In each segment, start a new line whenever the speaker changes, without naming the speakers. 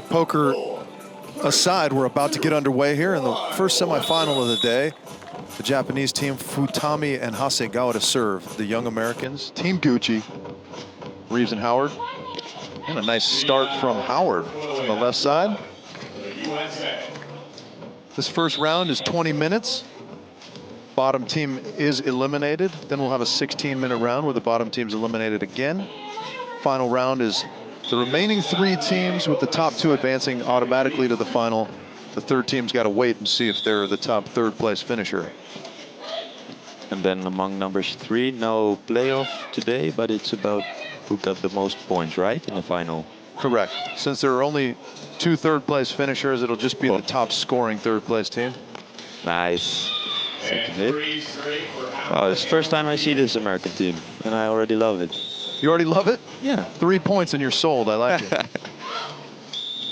Poker aside, we're about to get underway here in the first semifinal of the day. The Japanese team, Futami and Hasegawa to serve. The young Americans, Team Gucci, Reeves and Howard. And a nice start from Howard on the left side. This first round is 20 minutes. Bottom team is eliminated. Then we'll have a 16-minute round where the bottom team's eliminated again. Final round is the remaining 3 teams with the top 2 advancing automatically to the final. The third team's got to wait and see if they're the top third place finisher.
And then among numbers 3, no playoff today, but it's about who got the most points, right, in the final?
Correct. Since there are only 2 third place finishers, it'll just be the top scoring third place team.
Nice. Second hit. Wow, it's the first time I see this American team, and I already love it.
You already love it?
Yeah.
3 points and you're sold. I like it.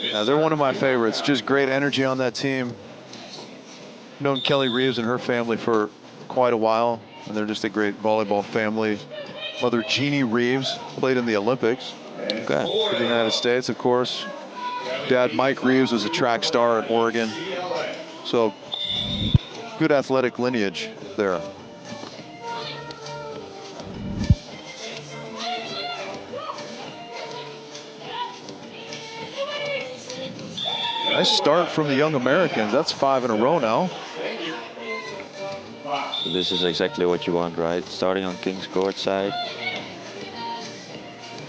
Yeah, they're one of my favorites. Just great energy on that team. Known Kelly Reeves and her family for quite a while, and they're just a great volleyball family. Mother Jeannie Reeves played in the Olympics for the United States, of course. Dad Mike Reeves was a track star at Oregon. So good athletic lineage there. Nice start from the young Americans. That's 5 in a row now.
So this is exactly what you want, right? Starting on King's Court side.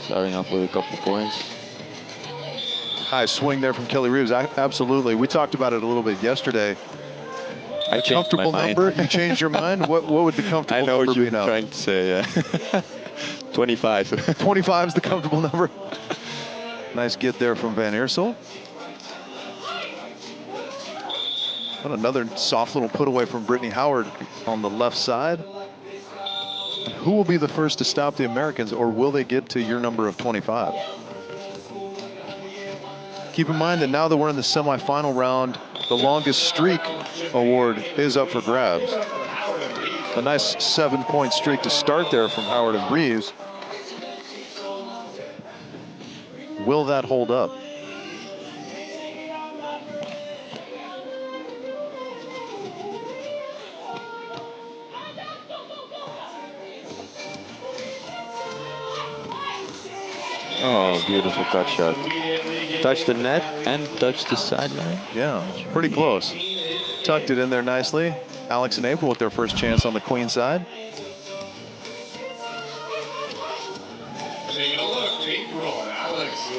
Starting off with a couple points.
High swing there from Kelly Reeves. Absolutely. We talked about it a little bit yesterday.
I changed my mind.
Number? You changed your mind? What would the comfortable number be now?
I know what you're trying to say, yeah. 25.
25 is the comfortable number. Nice get there from Van Iersel. And another soft little put away from Brittany Howard on the left side. Who will be the first to stop the Americans, or will they get to your number of 25? Keep in mind that now that we're in the semifinal round, the longest streak award is up for grabs. A nice 7-point streak to start there from Howard and Reeves. Will that hold up?
Oh, beautiful cut shot. Touched the net and touched the sideline.
Yeah, pretty close. Tucked it in there nicely. Alex and April with their first chance on the queen side.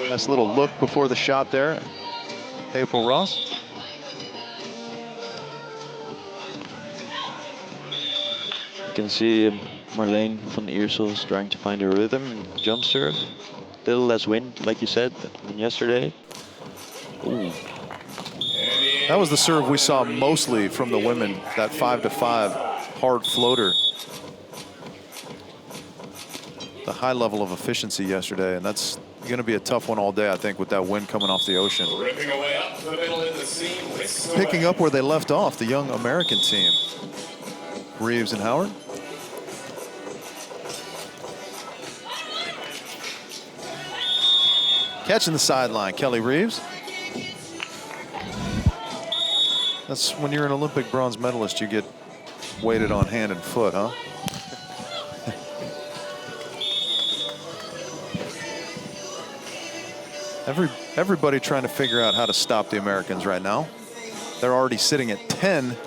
Nice little look before the shot there. April Ross.
You can see Marlene van Iersel is trying to find her rhythm and jump serve. Little less wind, like you said, than yesterday. Ooh.
That was the serve we saw mostly from the women, that 5-5 hard floater. The high level of efficiency yesterday, and that's going to be a tough one all day, I think, with that wind coming off the ocean. Picking up where they left off, the young American team. Reeves and Howard. Catching the sideline, Kelly Reeves. That's when you're an Olympic bronze medalist, you get weighted on hand and foot, huh? Everybody trying to figure out how to stop the Americans right now. They're already sitting at 10.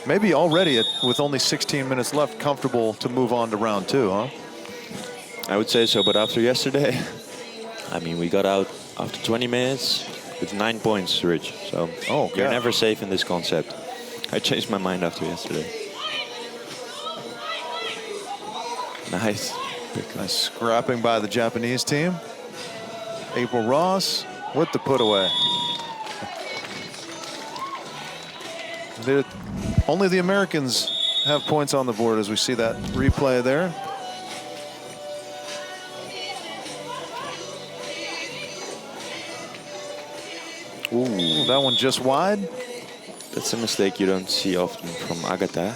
Maybe already with only 16 minutes left, comfortable to move on to round 2, huh?
I would say so, but after yesterday, I mean, we got out after 20 minutes with 9 points, Rich. So you're never safe in this concept. I changed my mind after yesterday. Nice.
Nice scrapping by the Japanese team. April Ross with the put away. Only the Americans have points on the board as we see that replay there. Ooh, that one just wide.
That's a mistake you don't see often from Agatha.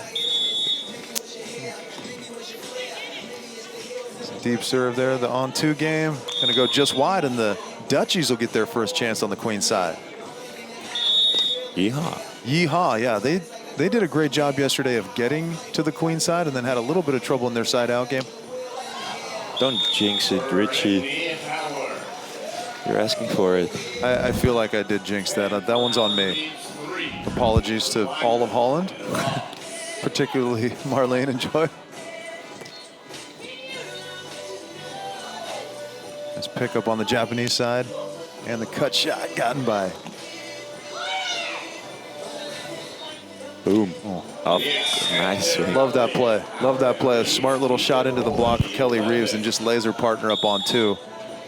Deep serve there, the on-2 game. Gonna go just wide, and the Dutchies will get their first chance on the queen side.
Yeehaw.
Yeehaw, yeah. They did a great job yesterday of getting to the queen side and then had a little bit of trouble in their side-out game.
Don't jinx it, Richie. You're asking for it.
I feel like I did jinx that. That one's on me. Apologies to all of Holland, particularly Marlene and Joy. Nice pickup on the Japanese side, and the cut shot gotten by.
Boom. Up. Nice.
Love that play. Love that play. A smart little shot into the block for Kelly Reeves and just lays her partner up on 2.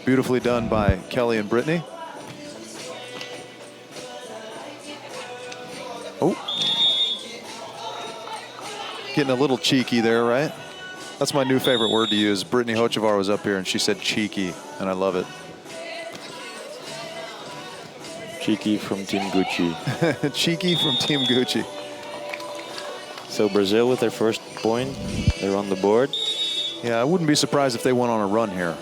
Beautifully done by Kelly and Brittany. Oh. Getting a little cheeky there, right? That's my new favorite word to use. Brittany Hochevar was up here and she said cheeky, and I love it.
Cheeky from Team Gucci.
Cheeky from Team Gucci.
So Brazil with their first point. They're on the board.
Yeah, I wouldn't be surprised if they went on a run here.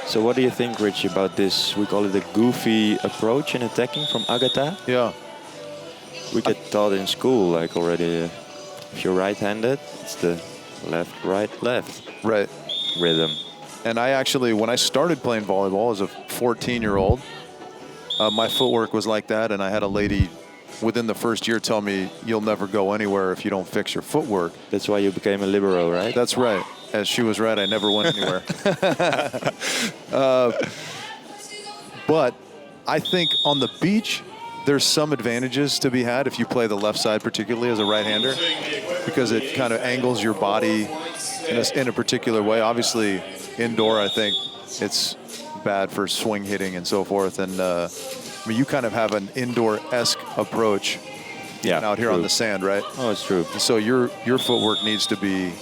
So what do you think, Rich, about this? We call it a goofy approach in attacking from Agatha.
Yeah.
We get taught in school, like already, if you're right-handed, it's the left, right, left.
Right.
Rhythm.
And I actually, when I started playing volleyball as a 14-year-old, my footwork was like that, and I had a lady within the first year tell me, you'll never go anywhere if you don't fix your footwork.
That's why you became a libero, right?
That's right. As she was right, I never went anywhere. But I think on the beach, there's some advantages to be had if you play the left side, particularly as a right-hander, because it kind of angles your body in a particular way. Obviously, indoor, I think it's bad for swing hitting and so forth. And I mean, you kind of have an indoor-esque approach out here on the sand, right?
Oh, it's true.
So your footwork needs to be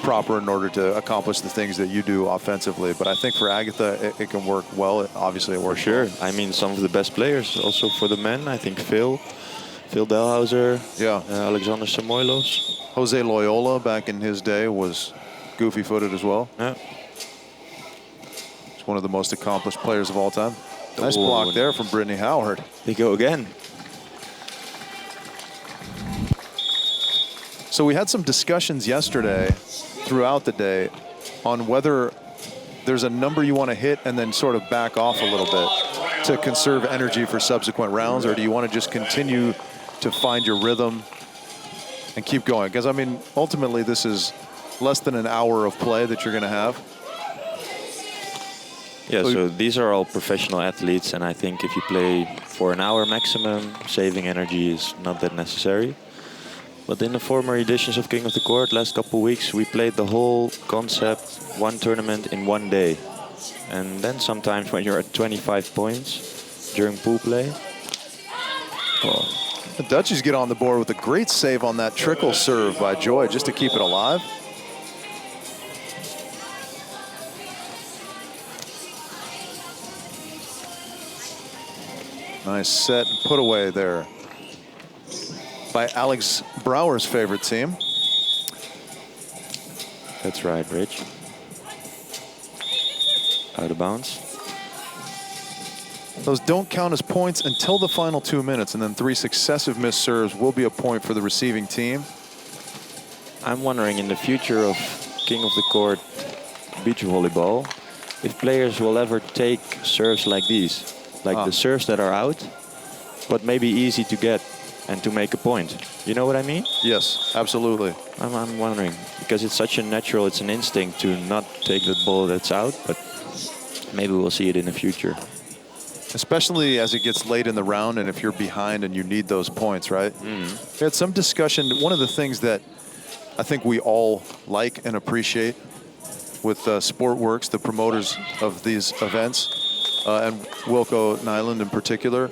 proper in order to accomplish the things that you do offensively. But I think for Agatha, it can work well. Obviously, it works.
For sure. I mean, some of the best players also for the men. I think Phil Delhauser, Alexander Samoilos.
Jose Loyola back in his day was goofy-footed as well.
Yeah.
He's one of the most accomplished players of all time. Nice block there from Brittany Howard.
They go again.
So we had some discussions yesterday throughout the day on whether there's a number you want to hit and then sort of back off a little bit to conserve energy for subsequent rounds, or do you want to just continue to find your rhythm and keep going? Because, I mean, ultimately this is less than an hour of play that you're going to have.
Yeah, so these are all professional athletes, and I think if you play for an hour maximum, saving energy is not that necessary. But in the former editions of King of the Court, last couple weeks, we played the whole concept, one tournament in one day. And then sometimes when you're at 25 points during pool play.
The Dutchies get on the board with a great save on that trickle serve by Joy just to keep it alive. Nice set and put away there by Alex Brouwer's favorite team.
That's right, Rich. Out of bounds.
Those don't count as points until the final 2 minutes, and then 3 successive missed serves will be a point for the receiving team.
I'm wondering in the future of King of the Court beach volleyball, if players will ever take serves like these, like the serves that are out, but maybe easy to get and to make a point. You know what I mean?
Yes, absolutely.
I'm wondering, because it's such a natural, it's an instinct to not take the ball that's out, but maybe we'll see it in the future.
Especially as it gets late in the round and if you're behind and you need those points, right? We had some discussion. One of the things that I think we all like and appreciate with Sportworks, the promoters of these events, and Wilco Nyland in particular,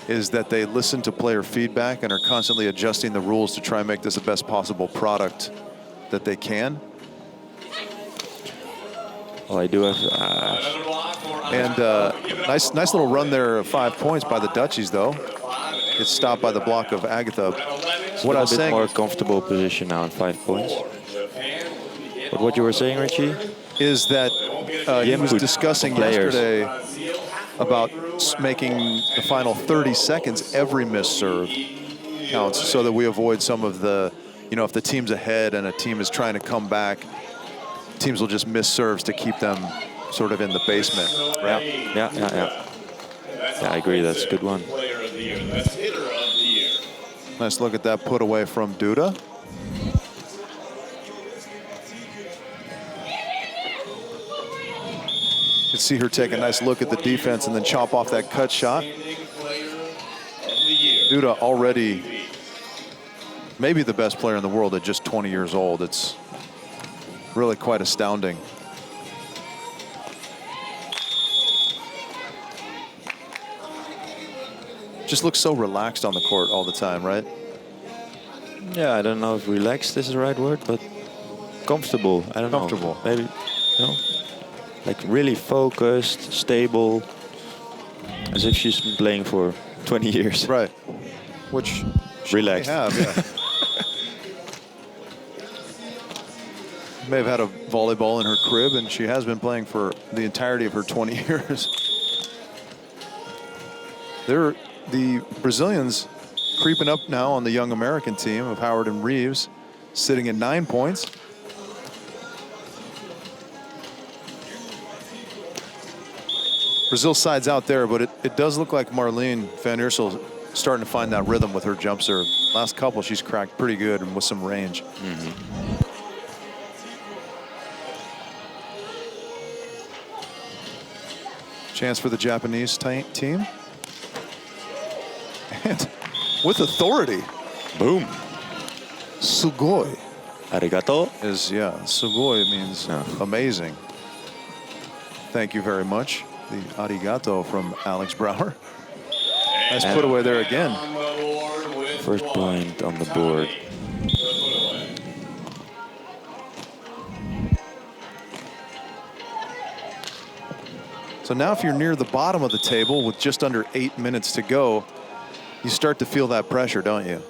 is that they listen to player feedback and are constantly adjusting the rules to try and make this the best possible product that they can.
Well, I do have...
and nice little run there of 5 points by the Dutchies, though. Gets stopped by the block of Agatha.
What I was saying, more comfortable position now in 5 points. But what you were saying, Richie,
is that he was discussing yesterday about making the final 30 seconds every missed serve counts, so that we avoid some of the, if the team's ahead and a team is trying to come back, teams will just miss serves to keep them sort of in the basement. Right?
Yeah, I agree. That's a good one.
Nice look at that put away from Duda. You can see her take a nice look at the defense and then chop off that cut shot. Duda already maybe the best player in the world at just 20 years old. It's really quite astounding. Just looks so relaxed on the court all the time, right?
Yeah, I don't know if relaxed is the right word, but comfortable. I don't know. Maybe, like really focused, stable, as if she's been playing for 20 years.
Right. Which
relaxed.
May have, yeah. May have had a volleyball in her crib, and she has been playing for the entirety of her 20 years. The Brazilians creeping up now on the young American team of Howard and Reeves, sitting at 9 points. Brazil sides out there, but it does look like Marleen van Iersel starting to find that rhythm with her jump serve. Last couple, she's cracked pretty good and with some range. Chance for the Japanese team. And with authority.
Boom.
Sugoi.
Arigato.
Sugoi means amazing. Thank you very much. The arigato from Alex Brouwer. Nice put away there again.
First point on the board.
So now if you're near the bottom of the table with just under 8 minutes to go, you start to feel that pressure, don't you?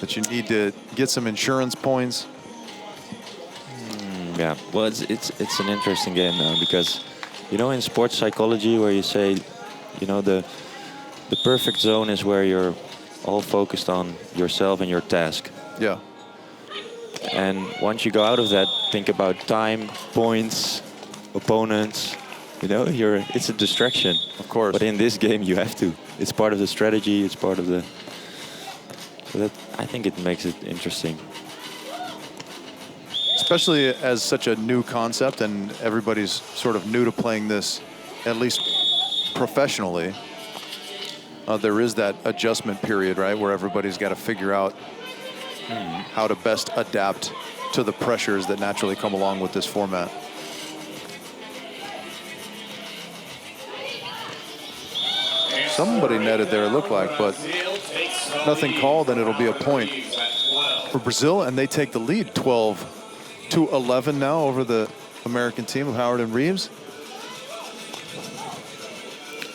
That you need to get some insurance points.
Yeah, well, it's an interesting game now because, in sports psychology where you say, the perfect zone is where you're all focused on yourself and your task.
Yeah.
And once you go out of that, think about time, points, opponents. It's a distraction.
Of course.
But in this game, you have to. It's part of the strategy. It's part of the. So that, I think it makes it interesting.
Especially as such a new concept, and everybody's sort of new to playing this, at least professionally. There is that adjustment period, right, where everybody's got to figure out how to best adapt to the pressures that naturally come along with this format. Somebody netted there, it looked like, but nothing called, and it'll be a point for Brazil, and they take the lead 12-11 now over the American team of Howard and Reeves.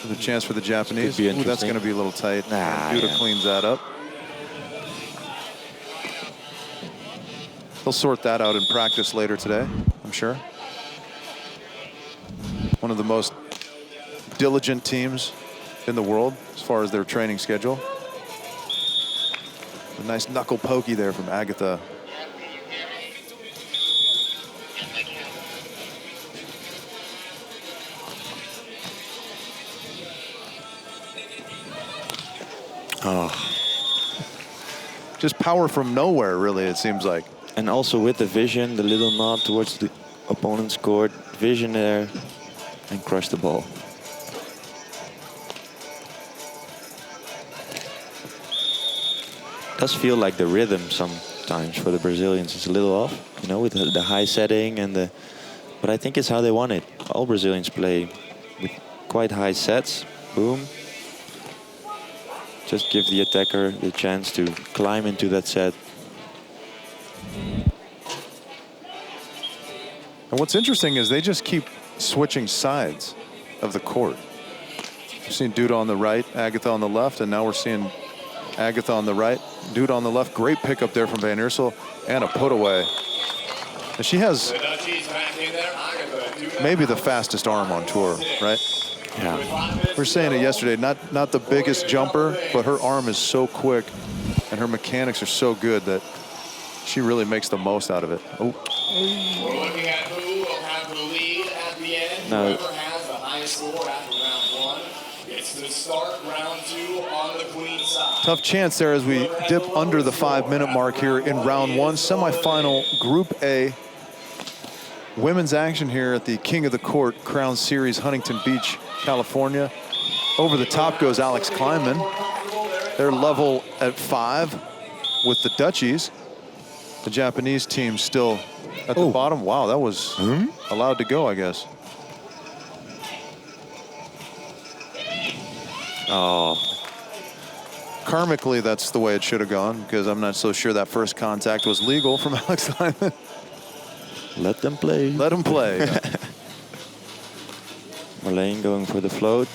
With a chance for the Japanese. Ooh, that's going to be a little tight. Duda cleans that up. They'll sort that out in practice later today, I'm sure. One of the most diligent teams in the world as far as their training schedule. A nice knuckle pokey there from Agatha. Just power from nowhere, really, it seems like.
And also with the vision, the little nod towards the opponent's court, vision there, and crush the ball. It does feel like the rhythm sometimes for the Brazilians is a little off, with the high setting and the. But I think it's how they want it. All Brazilians play with quite high sets. Boom. Just give the attacker the chance to climb into that set.
And what's interesting is they just keep switching sides of the court. We've seen Duda on the right, Agatha on the left, and now we're seeing Agatha on the right, Duda on the left. Great pickup there from Van Iersel, and a put away. And she has maybe the fastest arm on tour, right?
Yeah.
We were saying it yesterday, not the biggest jumper, but her arm is so quick and her mechanics are so good that she really makes the most out of it. Oh.
We're looking at who will have the lead at the end.
No.
Whoever has the highest score after round 1 gets to start round 2 on the queen side.
Tough chance there as we dip under the 5-minute mark here in round 1, semifinal Group A. Women's action here at the King of the Court Crown Series, Huntington Beach, California. Over the top goes Alex Klineman. They're level at 5 with the Dutchies. The Japanese team still at the bottom. Wow, that was allowed to go, I guess.
Oh.
Karmically, that's the way it should have gone, because I'm not so sure that first contact was legal from Alex Klineman.
Let them play.
Let them play.
Marlene going for the float.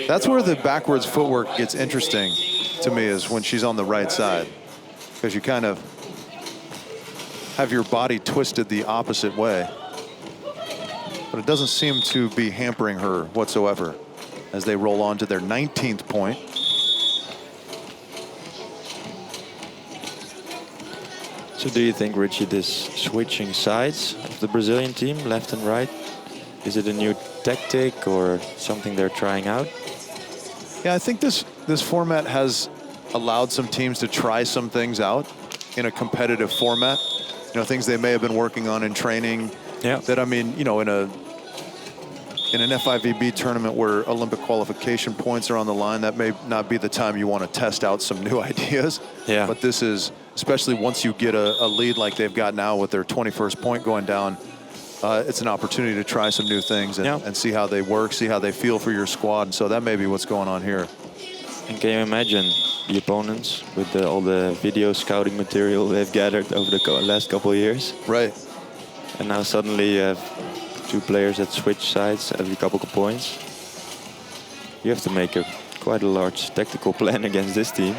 That's where the backwards footwork gets interesting to me, is when she's on the right side, because you kind of have your body twisted the opposite way. But it doesn't seem to be hampering her whatsoever as they roll on to their 19th point.
So do you think, Richie, this switching sides of the Brazilian team, left and right, is it a new tactic or something they're trying out?
Yeah, I think this format has allowed some teams to try some things out in a competitive format. You know, things they may have been working on in training.
Yeah.
That, I mean, you know, in an FIVB tournament where Olympic qualification points are on the line, that may not be the time you want to test out some new ideas.
Yeah.
But this is, especially once you get a lead like they've got now with their 21st point going down, it's an opportunity to try some new things and see how they work, see how they feel for your squad. And so that may be what's going on here.
And can you imagine the opponents with all the video scouting material they've gathered over the last couple of years?
Right.
And now suddenly you have 2 players that switch sides every couple of points. You have to make quite a large tactical plan against this team.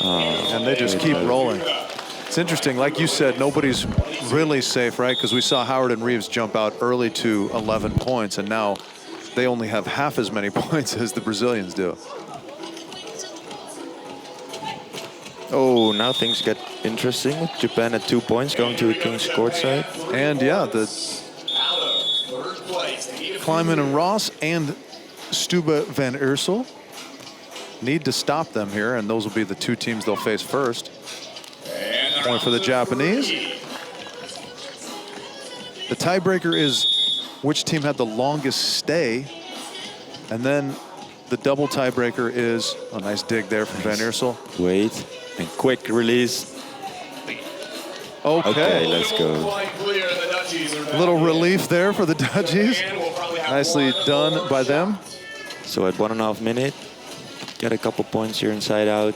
And they just keep rolling. It's interesting, like you said, nobody's really safe, right? Because we saw Howard and Reeves jump out early to 11 points, and now they only have half as many points as the Brazilians do.
Oh, now things get interesting. Japan at 2 points going to the King's Court side.
And yeah, the Klineman and Ross and Stubbe Van Iersel need to stop them here, and those will be the 2 teams they'll face first. Point for the Japanese. The tiebreaker is which team had the longest stay, and then the double tiebreaker is a nice dig there from Van Iersel.
Wait, and quick release. Okay, let's go.
A little relief there for the Dutchies. Nicely done by them.
So at 1.5 minutes, get a couple points here inside out.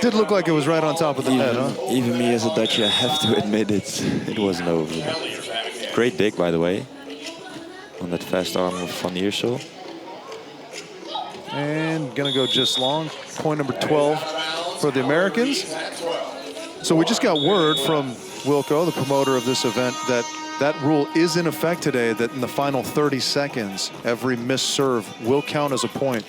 Did look like it was right on top of the net, huh?
Even me as a Dutchie, I have to admit it wasn't over. Great dig, by the way, on that fast arm of Van Iersel.
And gonna go just long. Point number 12 for the Americans. So we just got word from Wilco, the promoter of this event, that rule is in effect today, that in the final 30 seconds, every missed serve will count as a point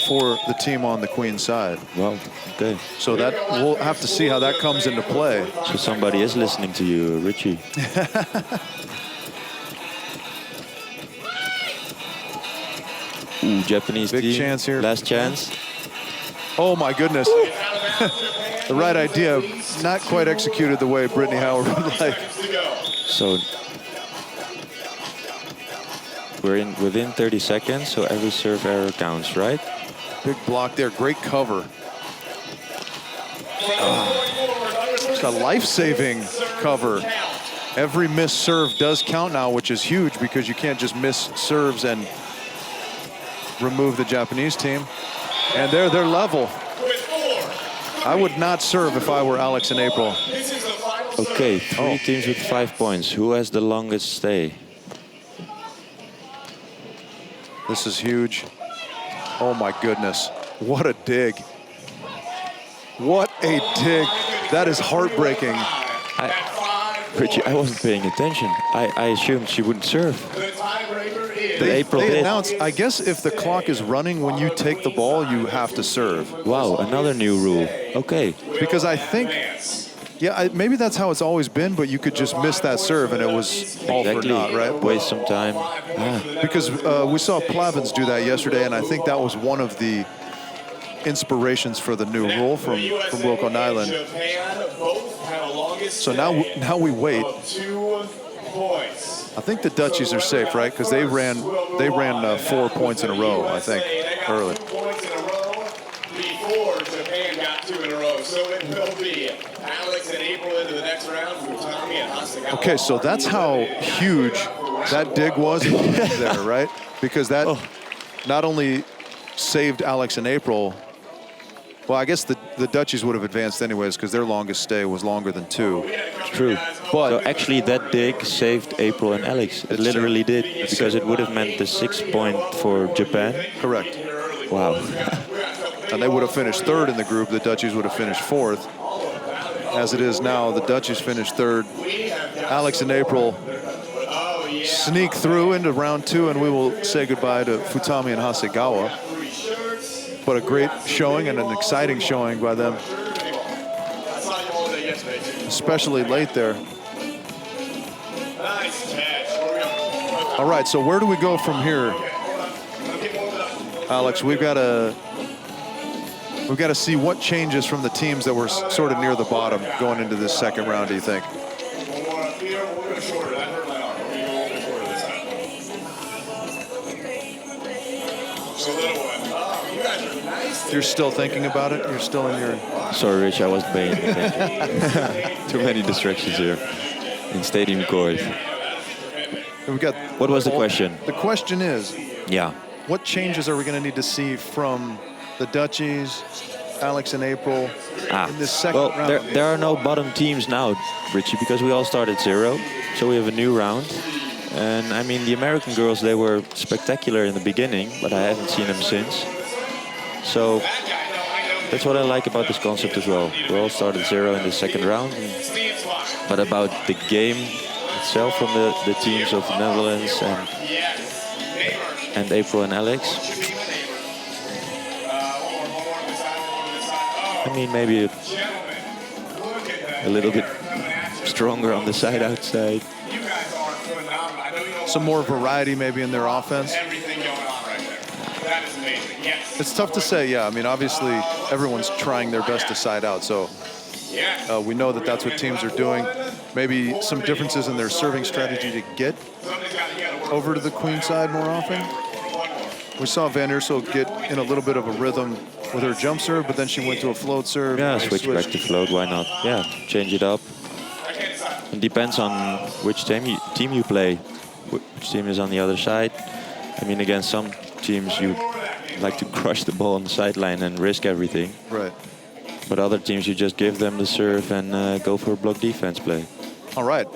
for the team on the Queen side.
Wow, okay.
So that we'll have to see how that comes into play.
So somebody is listening to you, Richie. Ooh, Japanese
Big
team.
chance here.
Last chance.
Oh my goodness. The right idea, not quite executed the way Brittany Howard would like.
So we're within 30 seconds, so every serve error counts, right?
Big block there, great cover. Just a life-saving cover Every missed serve does count now, which is huge because you can't just miss serves and remove the Japanese team. And they're level. I would not serve if I were Alex and April.
Okay, three teams with 5 points. Who has the longest stay?
This is huge. Oh my goodness. What a dig. What a dig. That is heartbreaking.
Richie, I wasn't paying attention. I assumed she wouldn't serve. April
They
did.
announced, I guess if the clock is running when you take the ball, you have to serve.
Wow, another new rule. Okay.
Because I think, yeah, maybe that's how it's always been, but you could just miss that serve and it was all for naught, right?
Waste some time.
Because we saw Plavins do that yesterday, and I think that was one of the inspirations for the new rule from Wilco Nyland. So now we wait. I think the Dutchies are safe, right? Because they ran 4 points in a row, I think, early.
Before Japan got 2 in a row, so it will be Alex and April into the next round, Futami and Hasegawa.
Okay, so that's how huge that dig was there, right? Because that not only saved Alex and April. Well, I guess the Dutchies would have advanced anyways because their longest stay was longer than 2.
True. But so actually that dig saved April and Alex. It literally did. Because it would have meant the 6 point for Japan.
Correct.
Wow.
And they would have finished 3rd in the group. The Dutchies would have finished 4th. As it is now, the Dutchies finished 3rd. Alex and April sneak through into round 2, and we will say goodbye to Futami and Hasegawa. But a great showing and an exciting showing by them. Especially late there. All right, so where do we go from here? Alex, we've got to see what changes from the teams that were sort of near the bottom going into this second round, do you think? You're still thinking about it? You're still in your...
Sorry, Rich, I wasn't paying attention. Too many distractions here in Stadium Court.
We've got...
What was the question?
The question is...
Yeah.
What changes are we going to need to see from the Dutchies, Alex and April, in this second round?
There are no bottom teams now, Richie, because we all started 0. So we have a new round. And I mean, the American girls, they were spectacular in the beginning, but I haven't seen them since. So that's what I like about this concept as well. We all started 0 in the second round. But about the game itself from the teams of the Netherlands and April and Alex, I mean, maybe a little bit stronger on the side outside.
Some more variety maybe in their offense. It's tough to say, yeah. I mean, obviously, everyone's trying their best to side out, so we know that that's what teams are doing. Maybe some differences in their serving strategy to get over to the queen side more often. We saw Van Iersel get in a little bit of a rhythm with her jump serve, but then she went to a float serve.
Yeah, switch back to float, why not? Yeah, change it up. It depends on which team you play, which team is on the other side. I mean, against some teams, you like to crush the ball on the sideline and risk everything.
Right.
But other teams, you just give them the serve and go for a block defense play.
All right.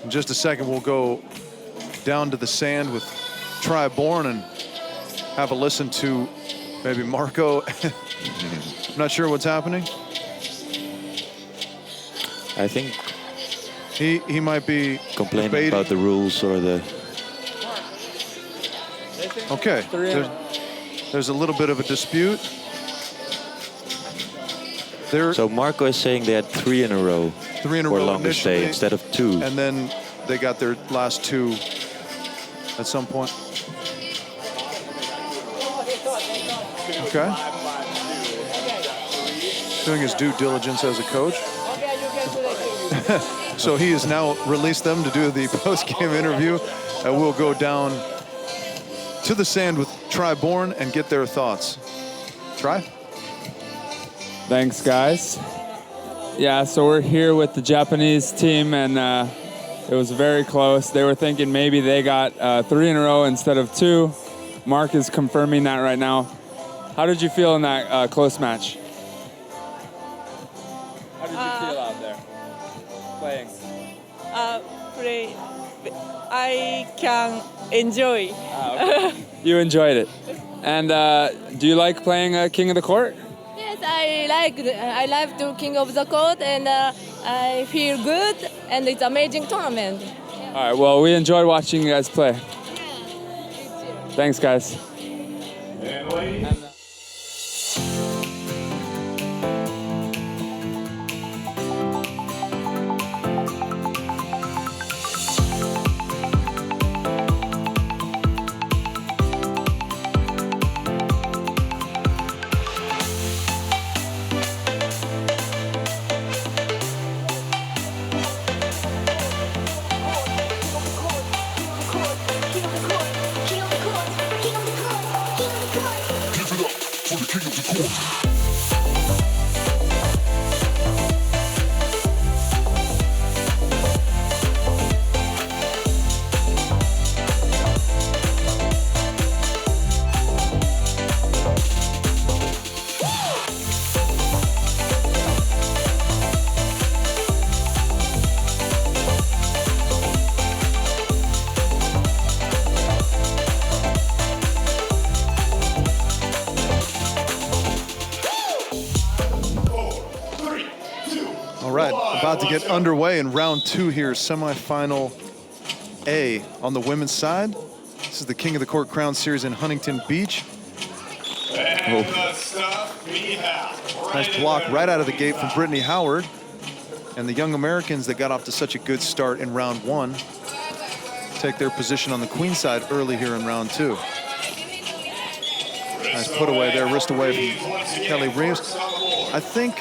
In just a second, we'll go down to the sand with Tri-Born and have a listen to maybe Marco. I'm not sure what's happening.
I think
he might be
complaining
debating
about the rules or the...
Okay. There's a little bit of a dispute.
So Marco is saying they had 3 in a row.
3 in a
for
row
longer stay instead of 2.
And then they got their last 2 at some point. Okay. Doing his due diligence as a coach. So he has now released them to do the post-game interview. And we'll go down to the sand with Tri-Born and get their thoughts. Tri?
Thanks, guys. Yeah, so we're here with the Japanese team, and It was very close. They were thinking maybe they got 3 in a row instead of 2. Mark is confirming that right now. How did you feel in that close match? How did you feel out there playing?
I can enjoy.
Okay. You enjoyed it. And do you like playing King of the Court?
Yes, I like the King of the Court, and I feel good, and it's amazing tournament.
All right, well, we enjoyed watching you guys play. Thanks, guys.
And ladies.
About to get underway in round 2 here, semifinal A on the women's side. This is the King of the Court Crown Series in Huntington Beach.
And the stuff we have.
Nice block right out of the gate from Brittany Howard. And the young Americans that got off to such a good start in round 1 take their position on the queen side early here in round 2. Nice put away there, wrist away from Kelly Reeves. I think,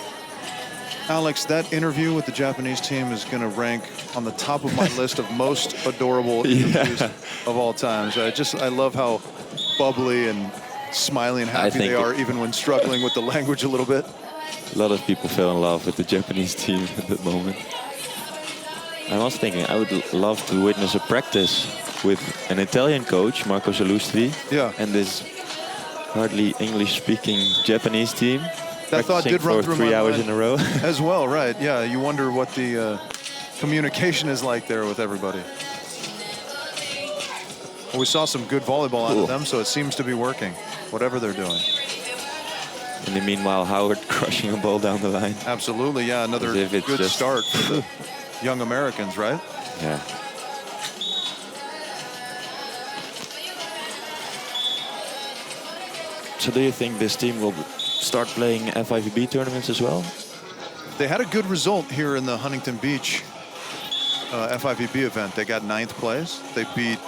Alex, that interview with the Japanese team is going to rank on the top of my list of most adorable interviews of all time. So I love how bubbly and smiley and happy they are, even when struggling with the language a little bit.
A lot of people fell in love with the Japanese team at that moment. I was thinking I would love to witness a practice with an Italian coach, Marco Salustri, and this hardly English-speaking Japanese team.
That thought did run through
3 hours
mind
in a row.
as well, right? Yeah, you wonder what the communication is like there with everybody. Well, we saw some good volleyball out of them, so it seems to be working, whatever they're doing.
In the meanwhile, Howard crushing a ball down the line.
Absolutely, yeah, another good start for the young Americans, right?
Yeah. So do you think this team will start playing FIVB tournaments as well?
They had a good result here in the Huntington Beach FIVB event. They got 9th place. They beat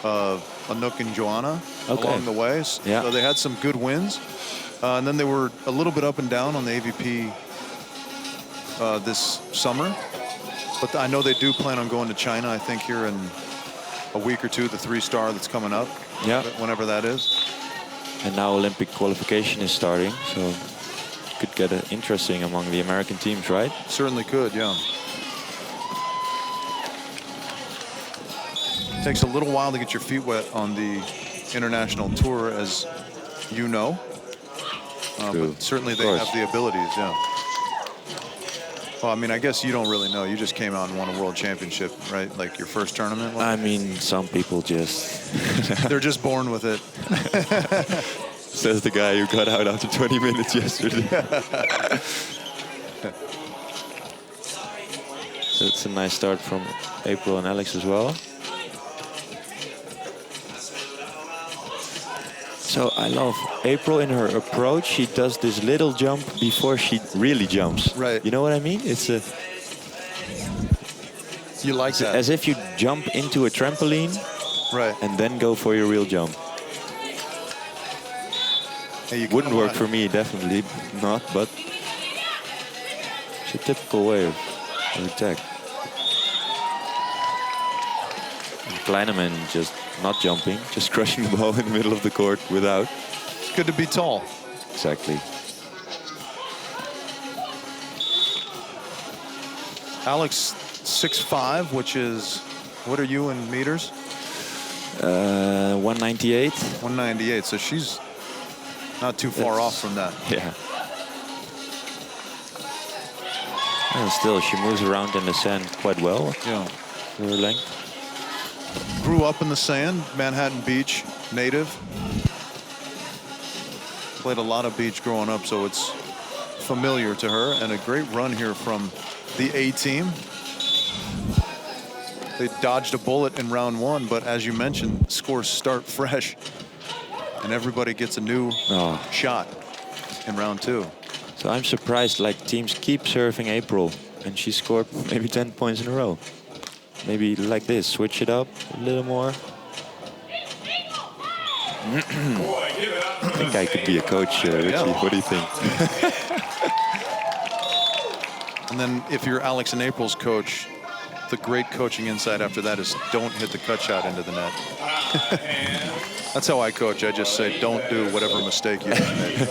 Anouk and Joanna along the way. So they had some good wins. And then they were a little bit up and down on the AVP this summer. But I know they do plan on going to China, I think, here in a week or two, the 3-star that's coming up, whenever that is.
And now Olympic qualification is starting, so could get it interesting among the American teams, right?
Certainly could, yeah. Takes a little while to get your feet wet on the international tour, as you know. But certainly they have the abilities, yeah. Well, I mean, I guess you don't really know. You just came out and won a world championship, right? Like your first tournament?
I mean, some people just...
They're just born with it.
Says the guy who got out after 20 minutes yesterday. So it's a nice start from April and Alex as well. So I love April in her approach. She does this little jump before she really jumps.
Right.
You know what I mean? It's a...
You like that?
As if you jump into a trampoline,
right,
and then go for your real jump.
Hey,
wouldn't work for me, definitely not, but it's a typical way of attack. And Klineman just not jumping, just crushing the ball in the middle of the court without.
It's good to be tall.
Exactly.
Alex, 6'5", which is, what are you in meters?
198.
198. So she's not too far off from that.
Yeah. And still, she moves around in the sand quite well.
Yeah.
For her length.
Grew up in the sand, Manhattan Beach native. Played a lot of beach growing up, so it's familiar to her. And a great run here from the A team. They dodged a bullet in round 1, but as you mentioned, scores start fresh. And everybody gets a new shot in round 2.
So I'm surprised, like, teams keep serving April, and she scored maybe 10 points in a row. Maybe like this, switch it up a little more. I think I could be a coach, Richie.
Yeah.
What do you think?
And then if you're Alex and April's coach, the great coaching insight after that is don't hit the cut shot into the net. That's how I coach. I just say don't do whatever mistake you make.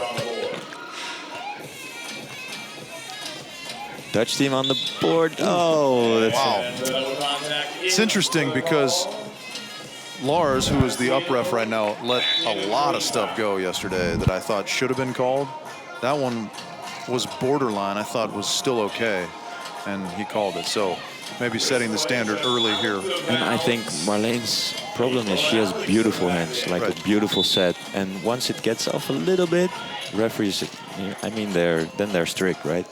Dutch team on the board. Oh, that's
Wow. It's interesting because Lars, who is the up ref right now, let a lot of stuff go yesterday that I thought should have been called. That one was borderline. I thought was still okay, and he called it. So maybe setting the standard early here.
And I think Marlene's problem is she has beautiful hands, like
Right.
a beautiful set. And once it gets off a little bit, referees, I mean, they're strict, right?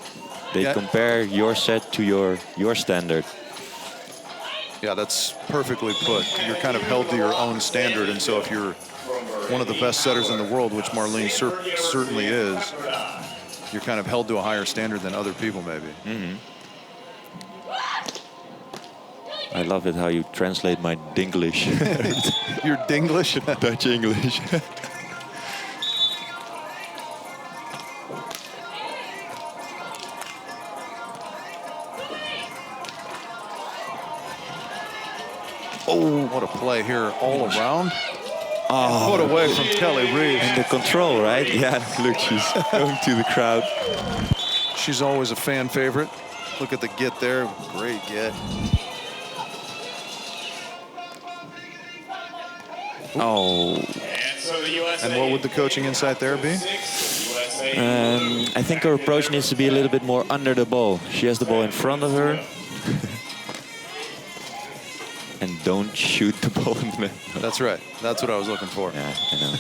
They
Yeah.
compare your set to your standard.
Yeah, that's perfectly put. You're kind of held to your own standard, and so if you're one of the best setters in the world, which Marlene certainly is, you're kind of held to a higher standard than other people, maybe.
Mm-hmm. I love it how you translate my Dinglish.
Your Dinglish?
Dutch English.
Oh, what a play here all around. Oh, put away from Kelly Reeves.
And the control, right? Yeah, look, she's going to the crowd.
She's always a fan favorite. Look at the get there. Great get.
Oh.
And what would the coaching insight there be?
I think her approach needs to be a little bit more under the ball. She has the ball in front of her. And don't shoot the ball in the net.
That's right. That's what I was looking for.
Yeah, I know.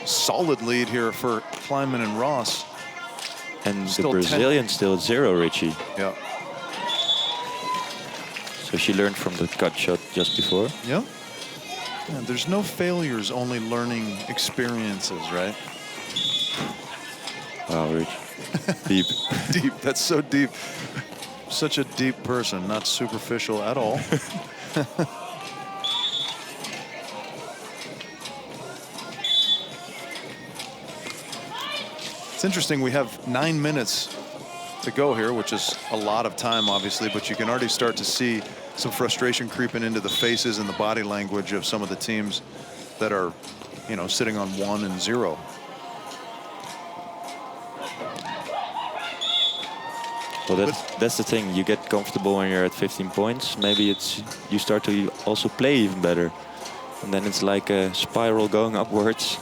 Solid lead here for Klineman and Ross.
And
Still
the Brazilian still at 0, Richie.
Yeah.
So she learned from the cut shot just before.
Yeah. Yeah, there's no failures, only learning experiences, right?
Wow, Rich. Deep.
Deep. That's so deep. Such a deep person, not superficial at all. It's interesting, we have 9 minutes to go here, which is a lot of time, obviously, but you can already start to see some frustration creeping into the faces and the body language of some of the teams that are, you know, sitting on 1 and 0.
Well, that's the thing. You get comfortable when you're at 15 points. Maybe it's you start to also play even better. And then it's like a spiral going upwards.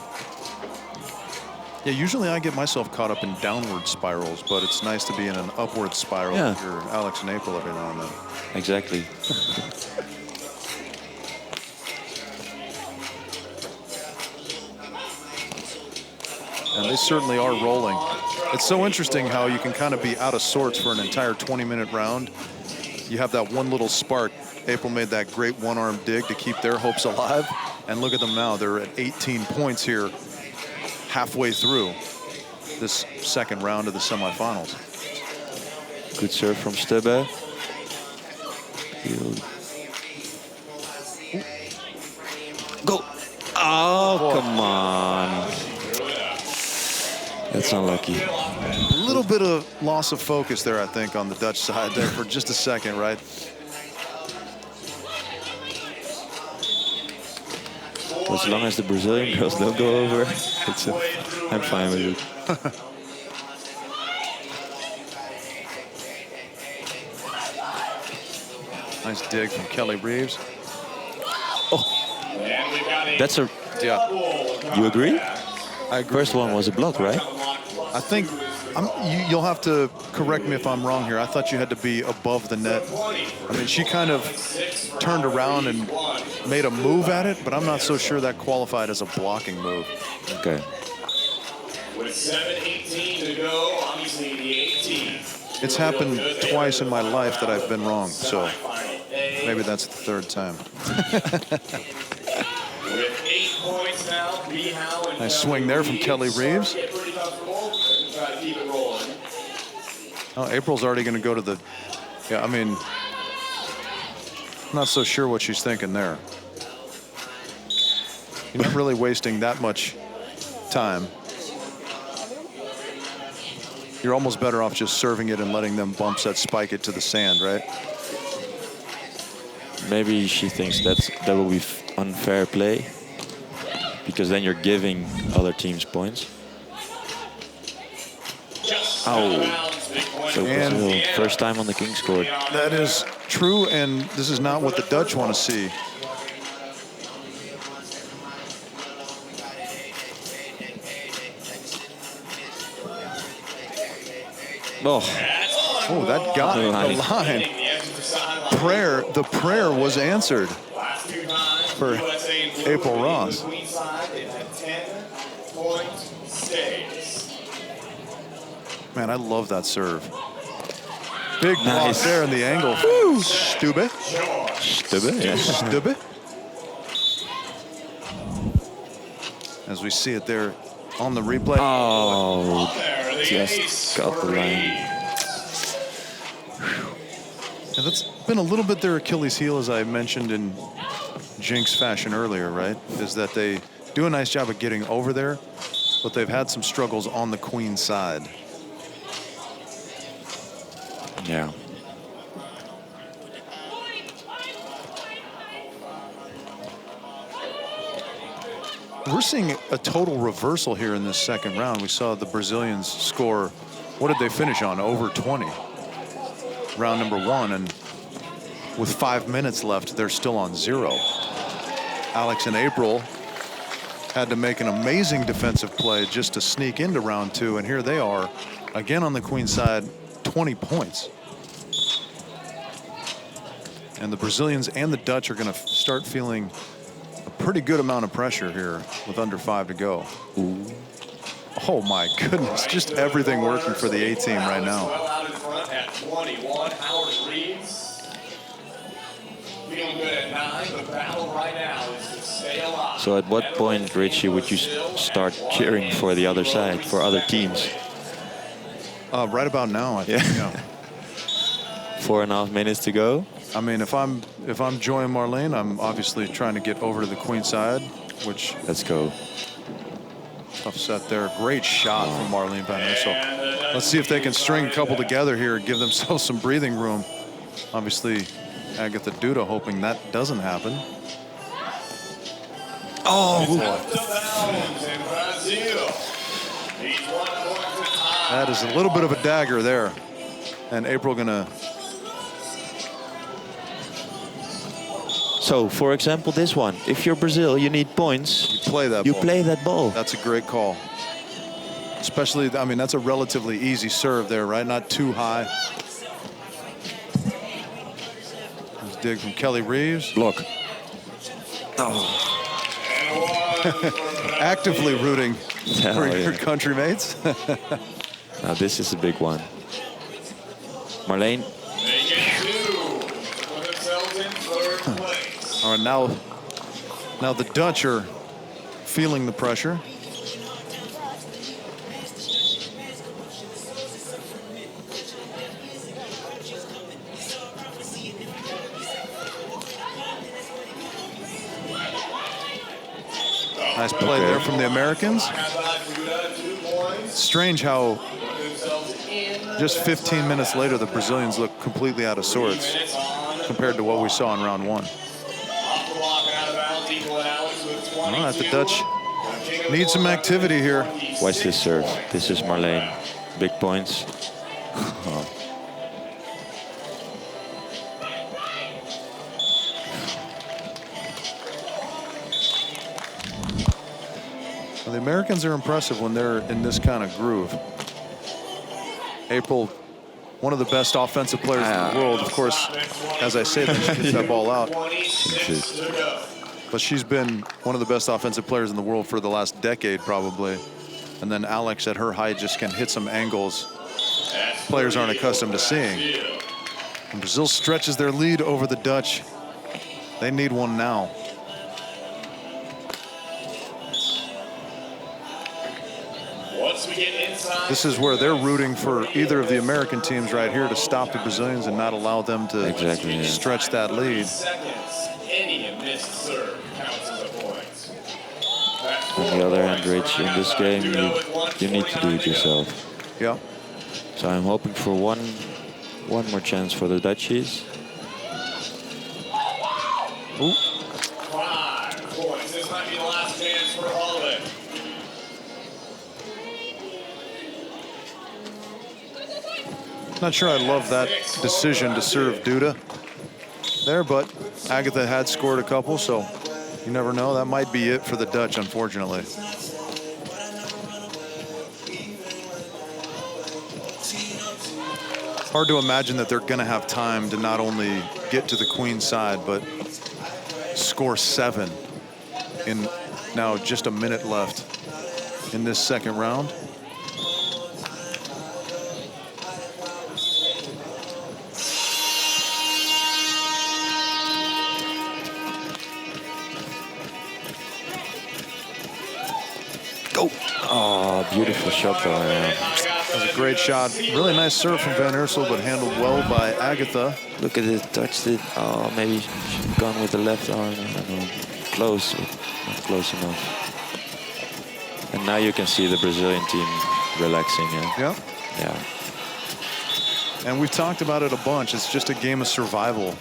Yeah, usually I get myself caught up in downward spirals, but it's nice to be in an upward spiral
Yeah.
if you're Alex and April every now and then.
Exactly.
And they certainly are rolling. It's so interesting how you can kind of be out of sorts for an entire 20-minute round. You have that one little spark. April made that great one-arm dig to keep their hopes alive. And look at them now. They're at 18 points here halfway through this second round of the semifinals.
Good serve from Stubbe. Go. Oh, come on. That's unlucky.
A little bit of loss of focus there, I think, on the Dutch side there for just a second, right?
As long as the Brazilian girls don't go over, I'm fine with it.
Nice dig from Kelly Reeves.
And we've got a
That's a.
Yeah,
You agree?
I agree.
First one was a block, right?
I think you'll have to correct me if I'm wrong here. I thought you had to be above the net. I mean, she kind of turned around and made a move at it, but I'm not so sure that qualified as a blocking move.
Okay.
with 7:18 to go, obviously the 18th.
It's happened twice in my life that I've been wrong, so maybe that's the third time.
With 8 points now, Behow and
Nice swing there from Kelly Reeves.
Get pretty comfortable. Try to keep it rolling.
Oh, April's already going to go to the. Yeah, I mean, not so sure what she's thinking there. You're not really wasting that much time. You're almost better off just serving it and letting them bump set spike it to the sand, right?
Maybe she thinks that will be unfair play, because then you're giving other teams points. Oh. So Brazil, first time on the King's Court.
That is true, and this is not what the Dutch want to see. Oh, that got the line. The prayer was answered for April Ross. Man, I love that serve. Big block there in the angle. Stubbe.
Stubbe, yes.
Stubbe. As we see it there on the replay.
Oh, just got the line.
And that's been a little bit their Achilles heel, as I mentioned in Jinx fashion earlier, right? Is that they do a nice job of getting over there, but they've had some struggles on the queen side.
Yeah.
We're seeing a total reversal here in this second round. We saw the Brazilians score, what did they finish on? Over 20. Round number 1, and with 5 minutes left, they're still on 0. Alex and April had to make an amazing defensive play just to sneak into round 2, and here they are again on the queen side, 20 points. And the Brazilians and the Dutch are going to start feeling a pretty good amount of pressure here with under 5 to go.
Ooh.
Oh my goodness, just everything working for the A team right now.
Well out in front at 21, Howard Reeves. Feeling good at 9. The battle right now is to stay alive.
So at what point, Richie, would you start cheering for the other side, for other teams?
Right about now, I think. Yeah.
4.5 minutes to go.
I mean, if I'm Joy and Marlene, I'm obviously trying to get over to the queen side, which
Let's go.
tough set there. Great shot from Marlene Van Iersel. Let's see if they can string a couple together here and give themselves some breathing room. Obviously, Agatha Duda hoping that doesn't happen.
Oh,
that is a little bit of a dagger there. And April gonna.
So, for example, this one. If you're Brazil, you need points.
You play that
You
ball.
play that ball.
That's a great call. Especially, I mean, that's a relatively easy serve there, right? Not too high. Nice dig from Kelly Reeves.
Block.
Actively rooting for your country mates.
Now this is a big one. Marlene.
All right, now the Dutch are feeling the pressure. Nice play there from the Americans. Strange how just 15 minutes later the Brazilians look completely out of sorts compared to what we saw in round 1. All right, the Dutch need some activity here.
Watch this serve. This is Marlene. Big points.
The Americans are impressive when they're in this kind of groove. April, one of the best offensive players in the world. Of course, as I say, she gets that ball out. But she's been one of the best offensive players in the world for the last decade, probably. And then Alex, at her height, just can hit some angles players aren't accustomed to seeing. And Brazil stretches their lead over the Dutch. They need one now. This is where they're rooting for either of the American teams right here to stop the Brazilians and not allow them to stretch that lead.
On the other hand, Rich, in this game, you need to do it yourself.
Yeah.
So I'm hoping for one more chance for the Dutchies.
Ooh.
5 points. This might be the last chance for Holland.
Not sure I love that decision to serve Duda there, but Agatha had scored a couple, so you never know. That might be it for the Dutch, unfortunately. Hard to imagine that they're going to have time to not only get to the queen's side, but score 7 in now just a minute left in this second round.
Go! Oh, beautiful shot there.
That was a great shot. Really nice serve from Van Iersel, but handled well by Agatha.
Look at it, touched it. Oh, maybe she should have gone with the left arm. I don't know. Close, but not close enough. And now you can see the Brazilian team relaxing.
Yeah.
Yeah.
And we've talked about it a bunch. It's just a game of survival.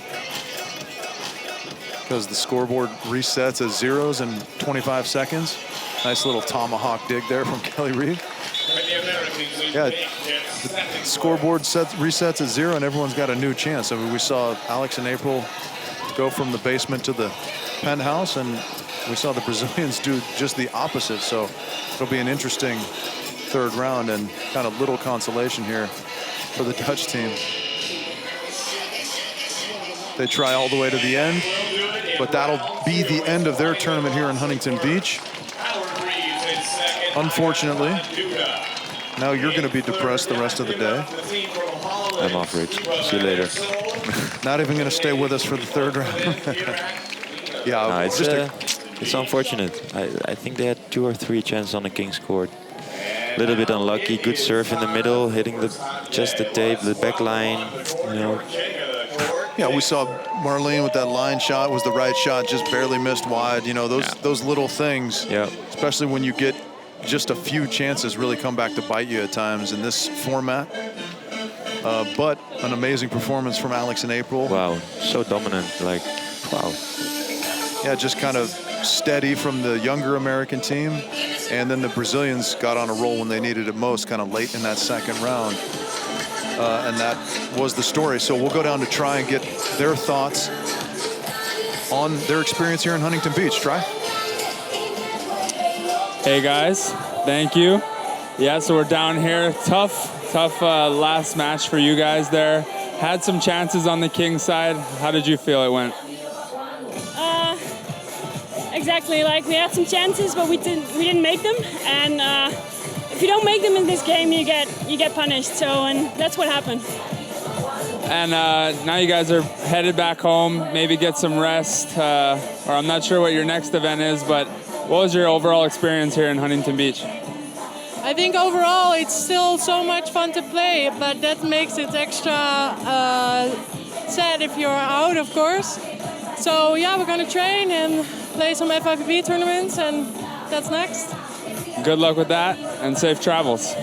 Because the scoreboard resets as zeros in 25 seconds. Nice little tomahawk dig there from Kelly Reeves. Yeah, the scoreboard resets at 0 and everyone's got a new chance. I mean, we saw Alex and April go from the basement to the penthouse, and we saw the Brazilians do just the opposite. So it'll be an interesting third round and kind of little consolation here for the Dutch team. They try all the way to the end, but that'll be the end of their tournament here in Huntington Beach. Unfortunately, now you're going to be depressed the rest of the day.
I'm off, Rich. See you later.
Not even going to stay with us for the third round. Yeah,
no, it's unfortunate. I think they had 2 or 3 chances on the king's court. A little bit unlucky. Good serve in the middle, hitting just the tape, the back line. You know.
Yeah, we saw Marlene with that line shot. Was the right shot, just barely missed wide. You know, those little things.
Yeah.
Especially when you get just a few chances, really come back to bite you at times in this format. But an amazing performance from Alex and April.
Wow, so dominant. Like, wow.
Yeah, just kind of steady from the younger American team. And then the Brazilians got on a roll when they needed it most, kind of late in that second round. And that was the story. So we'll go down to Try and get their thoughts on their experience here in Huntington Beach. Try.
Hey guys, thank you. Yeah, so we're down here. Tough last match for you guys there. Had some chances on the king side. How did you feel it went?
Exactly, like we had some chances, but we didn't make them. And if you don't make them in this game, you get punished. So, and that's what happened.
And now you guys are headed back home. Maybe get some rest, or I'm not sure what your next event is, but what was your overall experience here in Huntington Beach?
I think overall it's still so much fun to play, but that makes it extra sad if you're out, of course. So yeah, we're gonna train and play some FIVB tournaments, and that's next.
Good luck with that, and safe travels.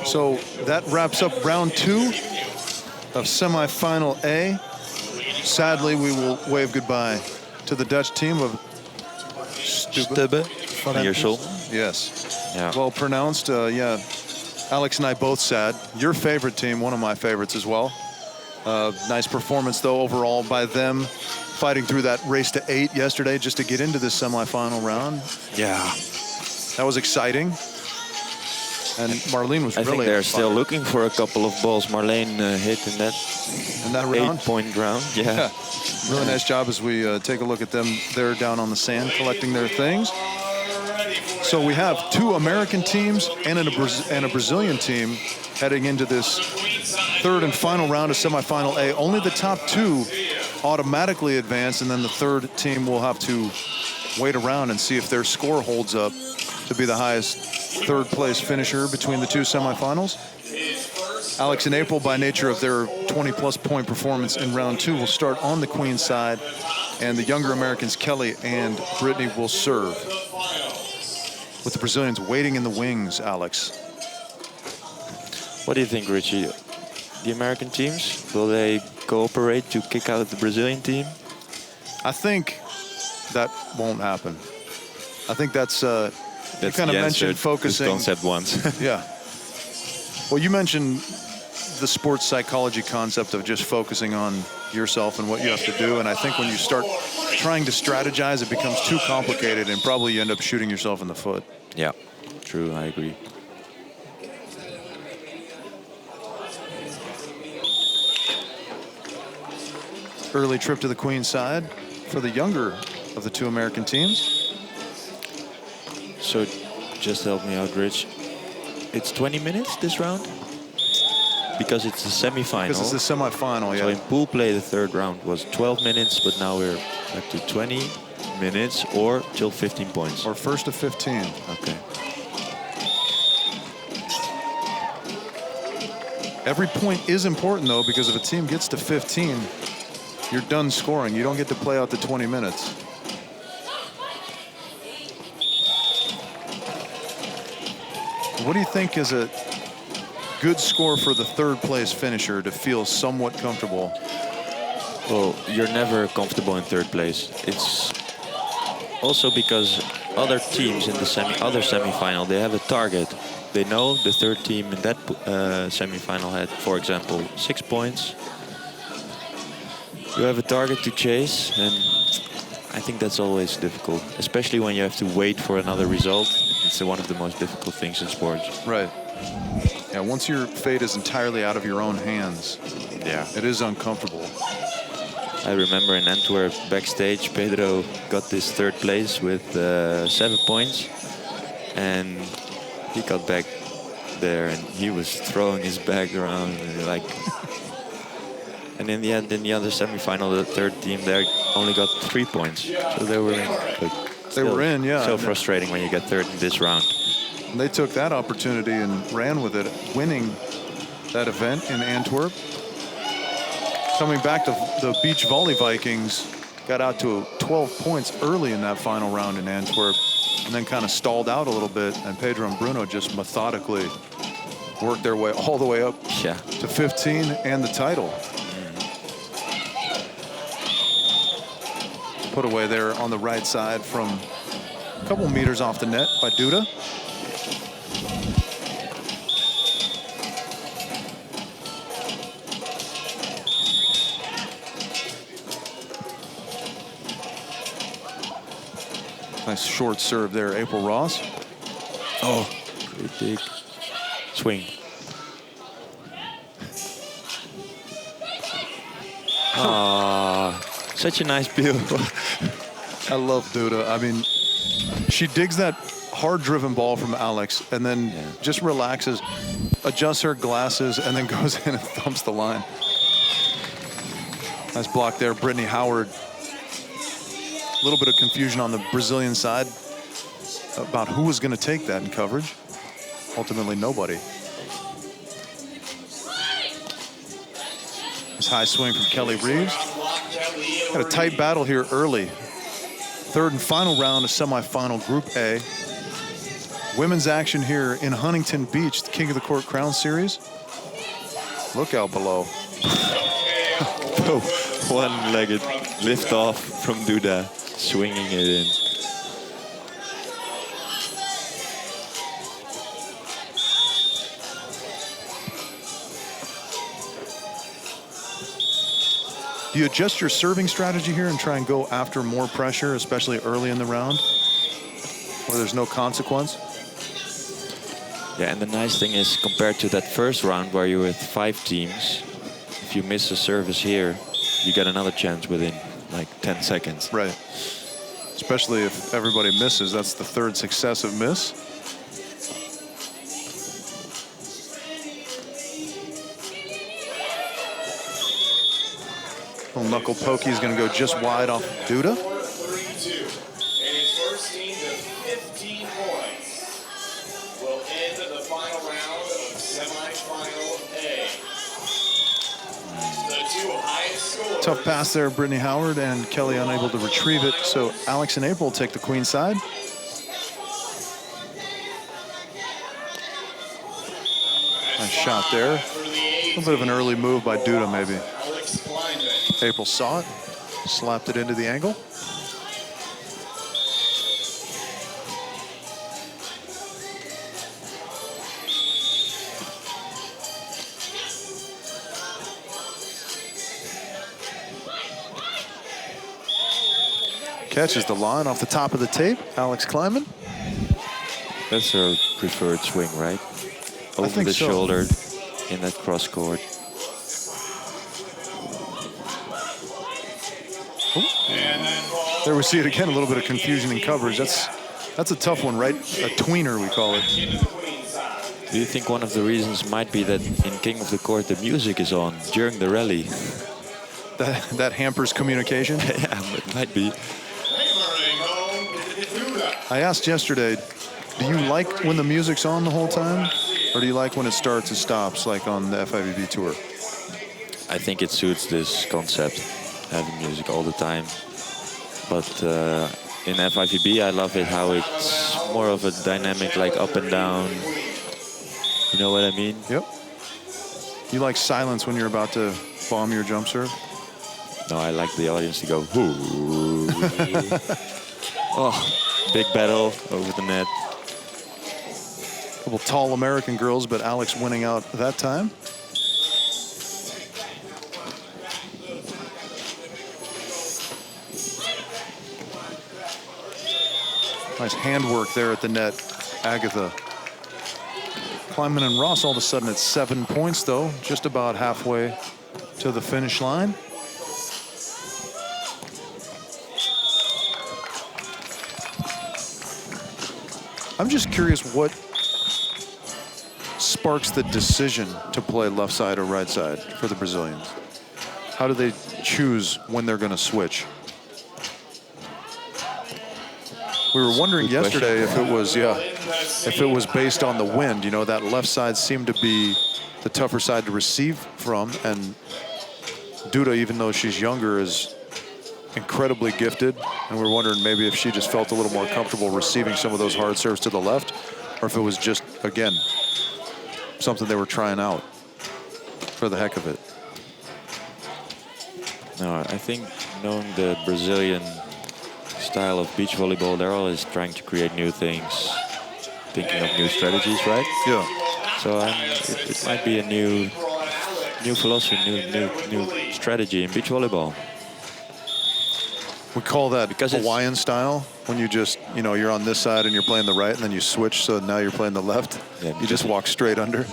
So that wraps up round 2 of semifinal A. Sadly, we will wave goodbye to the Dutch team of
Stubbe from Iersel.
Yes.
Yeah.
Well pronounced. Yeah. Alex and I both sad. Your favorite team, one of my favorites as well. Nice performance, though, overall by them, fighting through that race to 8 yesterday just to get into this semifinal round.
Yeah.
That was exciting. And Marlene was
I
really
think they're
on
still
fire.
looking for a couple of balls Marlene hit in that
round.
8-point round. Yeah.
Really nice job as we take a look at them. They're down on the sand collecting their things. So we have 2 American teams and a Brazilian team heading into this 3rd and final round of semifinal A. Only the top 2 automatically advance, and then the 3rd team will have to wait around and see if their score holds up to be the highest 3rd place finisher between the 2 semifinals. Alex and April, by nature of their 20-plus point performance in round 2, will start on the Queen's side, and the younger Americans, Kelly and Brittany, will serve. With the Brazilians waiting in the wings, Alex.
What do you think, Richie? The American teams, will they cooperate to kick out the Brazilian team?
I think that won't happen. I think that's you kind of mentioned focusing.
This concept once.
Yeah. Well, you mentioned the sports psychology concept of just focusing on yourself and what you have to do. And I think when you start trying to strategize, it becomes too complicated and probably you end up shooting yourself in the foot.
Yeah, true. I agree.
Early trip to the Queen's side for the younger of the 2 American teams.
So just help me out, Rich. It's 20 minutes this round? Because it's the semifinal.
Because it's the semifinal, yeah.
So in pool play, the 3rd round was 12 minutes, but now we're up to 20 minutes or till 15 points.
Or first to 15.
Okay.
Every point is important, though, because if a team gets to 15, you're done scoring. You don't get to play out the 20 minutes. What do you think is a good score for the 3rd place finisher to feel somewhat comfortable?
Well, you're never comfortable in 3rd place. It's also because other teams in the other semifinal, they have a target. They know the 3rd team in that semifinal had, for example, 6 points. You have a target to chase, and I think that's always difficult, especially when you have to wait for another result. It's one of the most difficult things in sports.
Right. Yeah, once your fate is entirely out of your own hands,
yeah,
it is uncomfortable.
I remember in Antwerp, backstage, Pedro got this 3rd place with 7 points, and he got back there, and he was throwing his bag around, and like. And in the end, in the other semifinal, the 3rd team there only got 3 points, so they were in.
They were in, yeah.
So frustrating when you get 3rd in this round.
And they took that opportunity and ran with it, winning that event in Antwerp. Coming back to the Beach Volley Vikings, got out to 12 points early in that final round in Antwerp, and then kind of stalled out a little bit, and Pedro and Bruno just methodically worked their way all the way up to 15 and the title. Put away there on the right side from a couple meters off the net by Duda. Nice short serve there, April Ross.
Oh, great big swing. Ah, such a nice build.
I love Duda. I mean, she digs that hard-driven ball from Alex and then just relaxes, adjusts her glasses, and then goes in and thumps the line. Nice block there, Brittany Howard. A little bit of confusion on the Brazilian side about who was going to take that in coverage. Ultimately, nobody. This high swing from Kelly Reeves. Got a tight battle here early. 3rd and final round of semifinal Group A. Women's action here in Huntington Beach, the King of the Court Crown Series. Look out below.
One-legged lift off from Duda, swinging it in.
Do you adjust your serving strategy here and try and go after more pressure, especially early in the round, where there's no consequence?
Yeah, and the nice thing is, compared to that first round where you're with 5 teams, if you miss a service here, you get another chance within like 10 seconds.
Right. Especially if everybody misses. That's the 3rd successive miss. Little knuckle pokey is going to go just wide off Duda.
3-2. And his first team to 15 points will end the final round of semifinal A. The 2 highest scores.
Tough pass there, Brittany Howard, and Kelly unable to retrieve it. So Alex and April take the queen side. Nice shot there. A little bit of an early move by Duda, maybe. April saw it, slapped it into the angle. Catches the line off the top of the tape, Alex Klineman.
That's her preferred swing, right? Over the shoulder in that cross court.
There we see it again, a little bit of confusion in coverage. That's a tough one, right? A tweener, we call it.
Do you think one of the reasons might be that in King of the Court the music is on during the rally?
That hampers communication?
Yeah, it might be.
I asked yesterday, do you like when the music's on the whole time? Or do you like when it starts and stops, like on the FIVB Tour?
I think it suits this concept, having music all the time. But in FIVB, I love it how it's more of a dynamic, like up and down. You know what I mean?
Yep. You like silence when you're about to bomb your jump serve?
No, I like the audience to go, ooh. Oh, big battle over the net.
Couple tall American girls, but Alex winning out that time. Nice handwork there at the net, Agatha. Klineman and Ross all of a sudden at 7 points, though, just about halfway to the finish line. I'm just curious what sparks the decision to play left side or right side for the Brazilians. How do they choose when they're going to switch? We were wondering yesterday if it was based on the wind. You know, that left side seemed to be the tougher side to receive from, and Duda, even though she's younger, is incredibly gifted, and we're wondering maybe if she just felt a little more comfortable receiving some of those hard serves to the left, or if it was just, again, something they were trying out for the heck of it.
No, I think knowing the Brazilian style of beach volleyball, they're always trying to create new things, thinking of new strategies, right?
Yeah.
So it might be a new philosophy, new strategy in beach volleyball.
We call that
because
Hawaiian style, when you just, you know, you're on this side and you're playing the right, and then you switch, so now you're playing the left. Yeah, you just walk straight under.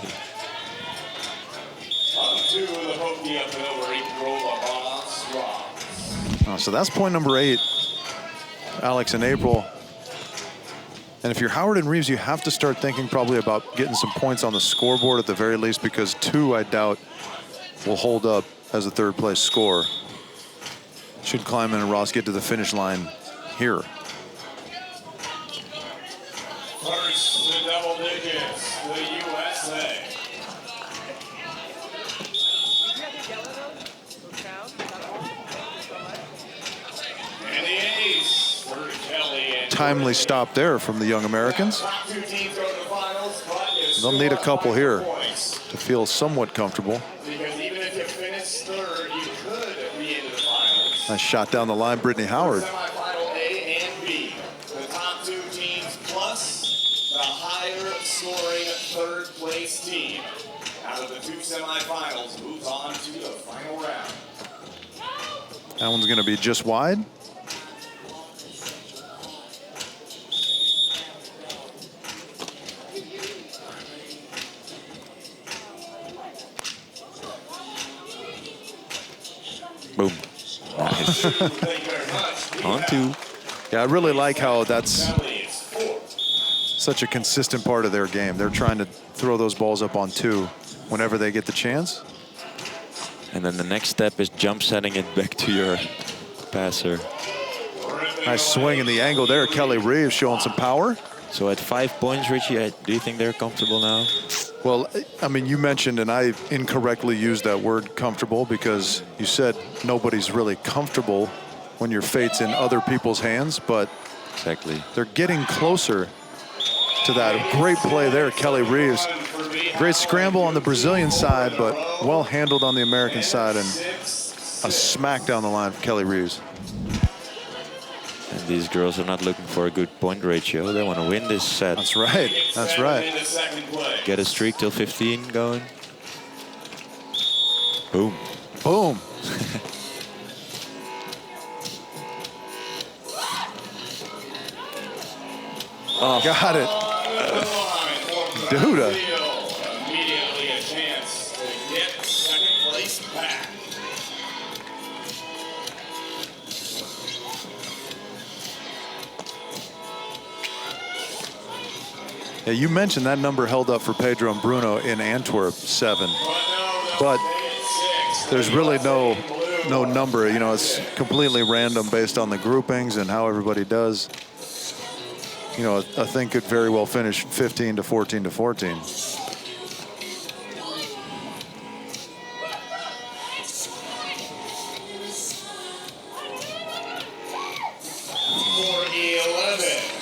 So that's point number 8. Alex and April. And if you're Howard and Reeves, you have to start thinking probably about getting some points on the scoreboard at the very least, because 2, I doubt, will hold up as a 3rd place score. Should Klineman and Ross get to the finish line here.
First to double digits, the USA. And the ace for Kelly and
timely stop there from the young Americans.
Top 2 teams go to the finals, but you
They'll need a
still
couple
have
here
points.
to feel somewhat comfortable.
Because even if you finish third, you could be into the finals.
Nice shot down the line, Brittany Howard.
Semifinal A and B. The top 2 teams plus the higher scoring third place team out of the 2 semifinals moves on to the final round.
That one's going to be just wide.
Boom. Nice.
Thank you very much.
On 2.
Yeah, I really like how that's
Family is 4.
such a consistent part of their game. They're trying to throw those balls up on 2 whenever they get the chance.
And then the next step is jump setting it back to your passer.
Nice swing in the angle there. Kelly Reeves showing some power.
So at 5 points, Richie, do you think they're comfortable now?
Well, I mean, you mentioned, and I incorrectly used that word comfortable because you said nobody's really comfortable when your fate's in other people's hands, but
Exactly.
they're getting closer to that. Great play there, Kelly Reeves. Great scramble on the Brazilian side, but well handled on the American side, and a smack down the line for Kelly Reeves.
And these girls are not looking for a good point ratio. They want to win this set.
That's right. That's right.
Into second place.
Get a streak till 15 going. Boom.
Boom.
Oh.
Got it. Duda.
Immediately a chance to get second place back.
Yeah, you mentioned that number held up for Pedro and Bruno in Antwerp, 7. But there's really no number. You know, it's completely random based on the groupings and how everybody does. You know, a thing could very well finish 15 to 14 to 14.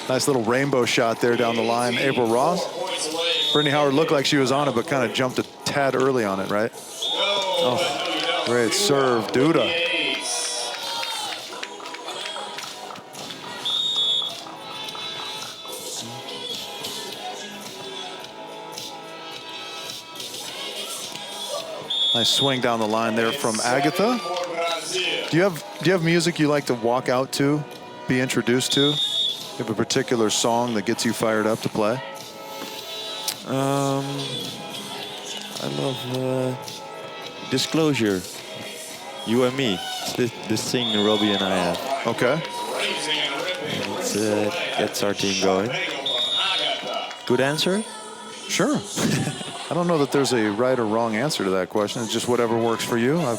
Nice little rainbow shot there down the line. April Ross. Brittany Howard looked like she was on it, but kind of jumped a tad early on it, right? Oh, great serve, Duda. Nice swing down the line there from Agatha. Do you have music you like to walk out to, be introduced to? Do you have a particular song that gets you fired up to play?
I love Disclosure. You and Me. It's this thing Robbie and I have.
Okay.
It gets our team going. Good answer?
Sure. I don't know that there's a right or wrong answer to that question. It's just whatever works for you. I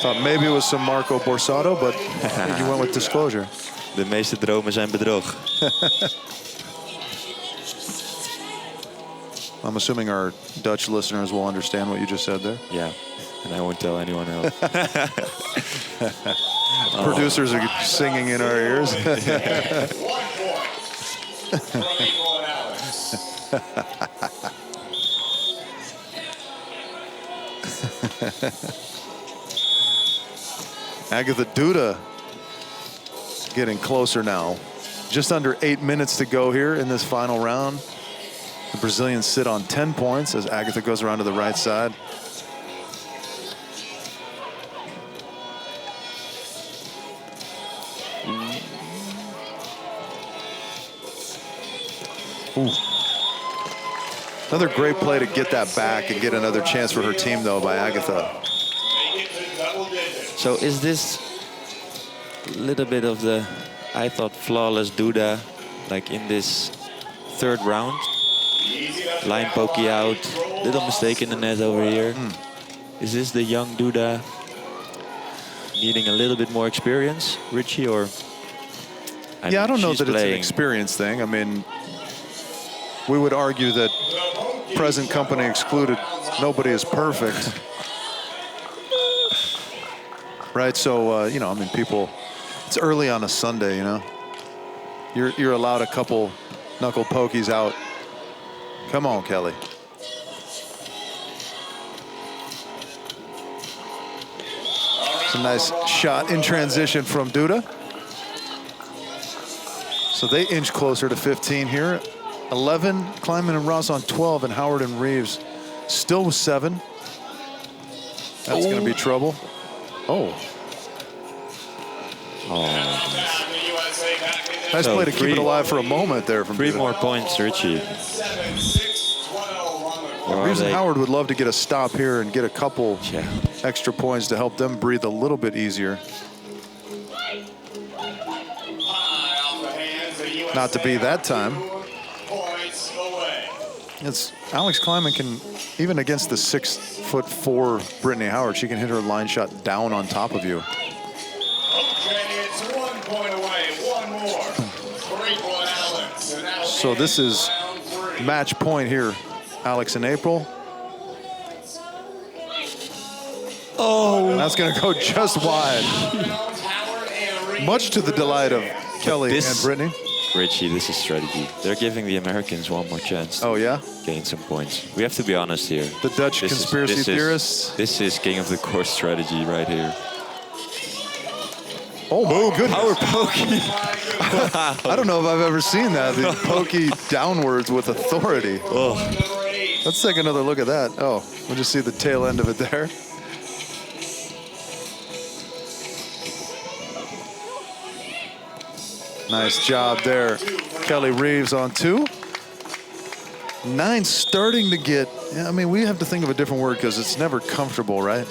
thought maybe it was some Marco Borsato, but I think you went with Disclosure.
De meeste dromen zijn bedrog.
I'm assuming our Dutch listeners will understand what you just said there.
Yeah, and I won't tell anyone else.
Producers are singing in our ears.
1 point. From April and Alex.
Agatha Duda getting closer now. Just under 8 minutes to go here in this final round. The Brazilians sit on 10 points as Agatha goes around to the right side. Ooh. Another great play to get that back and get another chance for her team, though, by Agatha.
So is this a little bit of the, I thought, flawless Duda, like in this third round? Line pokey out, little mistake in the net over here. Is this the young Duda needing a little bit more experience, Richie, or?
I don't know that it's an experience thing. I mean, we would argue that present company excluded, nobody is perfect. Right, so, you know, I mean, people, it's early on a Sunday, you know. You're allowed a couple knuckle pokies out. Come on, Kelly. It's a nice shot in transition from Duda. So they inch closer to 15 here. 11, Klineman and Ross on 12, and Howard and Reeves still with 7. That's going to be trouble. Oh. Nice play to keep it alive for a moment there from
3
Duda.
more points, Richie.
Reeves and Howard would love to get a stop here and get a couple extra points to help them breathe a little bit easier. Not to be that time. It's Alex Klineman can, even against the 6'4" Brittany Howard, she can hit her line shot down on top of you.
Okay, it's 1 point away. One more. Great one, Alex. And that'll
So this is
round 3.
match point here. Alex and April. Oh, that's going to go just wide. Much to the delight of Kelly and Brittany.
Richie, this is strategy. They're giving the Americans one more chance.
Oh, yeah?
Gain some points. We have to be honest here.
The Dutch conspiracy theorists.
This is king of the court strategy right here.
Oh, goodness.
Power pokey.
I don't know if I've ever seen that. The pokey downwards with authority.
Oh.
Let's take another look at that. Oh, we'll just see the tail end of it there. Nice job there. Kelly Reeves on 2. 9 starting to get, I mean, we have to think of a different word because it's never comfortable, right?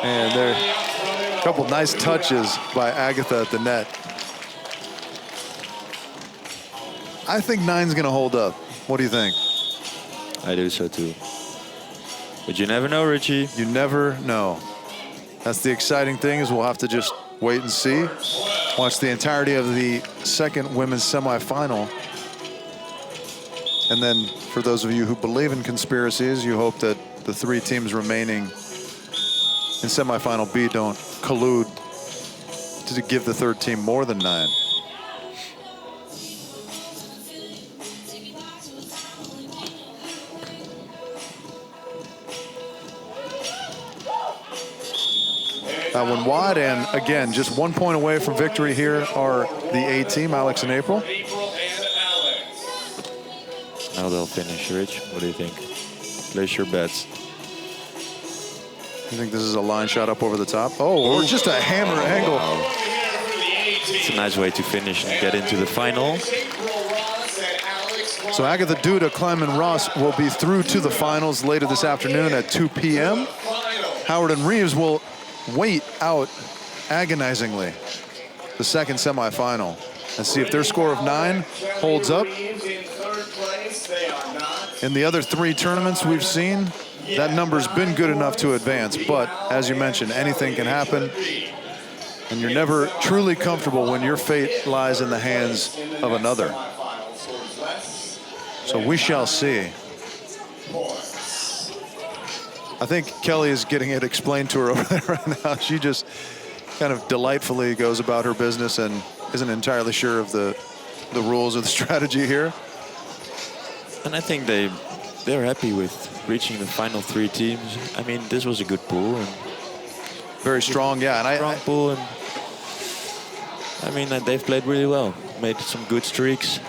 And there, a couple nice touches by Agatha at the net. I think 9's going to hold up. What do you think?
I do so too. But you never know, Richie.
You never know. That's the exciting thing, is we'll have to just wait and see. Watch the entirety of the second women's semifinal. And then for those of you who believe in conspiracies, you hope that the 3 teams remaining in semifinal B don't collude to give the 3rd team more than 9. That one wide, and again, just 1 point away from victory here are the A team, Alex and April.
Now they'll finish, Rich. What do you think? Place your bets.
You think this is a line shot up over the top? Oh, or just a hammer angle.
It's a nice way to finish and get into the final.
So Agatha, Duda, Klineman, Ross will be through to the finals later this afternoon at 2 p.m. Howard and Reeves will wait out agonizingly the second semifinal and see if their score of 9 holds up. In the other 3 tournaments we've seen, that number's been good enough to advance, but as you mentioned, anything can happen, and you're never truly comfortable when your fate lies in the hands of another. So we shall see. I think Kelly is getting it explained to her over there right now. She just kind of delightfully goes about her business and isn't entirely sure of the rules or the strategy here.
And I think they're happy with reaching the final 3 teams. I mean, this was a good pool. And
very strong, yeah. And
strong pool. And I mean, they've played really well. Made some good streaks.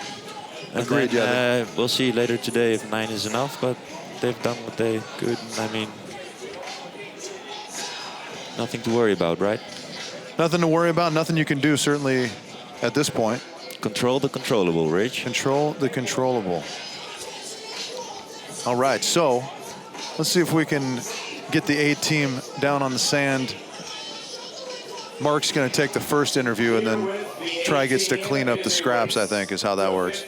And
agreed,
then, we'll see later today if 9 is enough, but they've done what they could. I mean, nothing to worry about, right?
Nothing to worry about, nothing you can do, certainly, at this point.
Control the controllable, Rich.
Control the controllable. All right, so let's see if we can get the A team down on the sand. Mark's going to take the first interview, and then Try gets to clean up the scraps, I think, is how that works.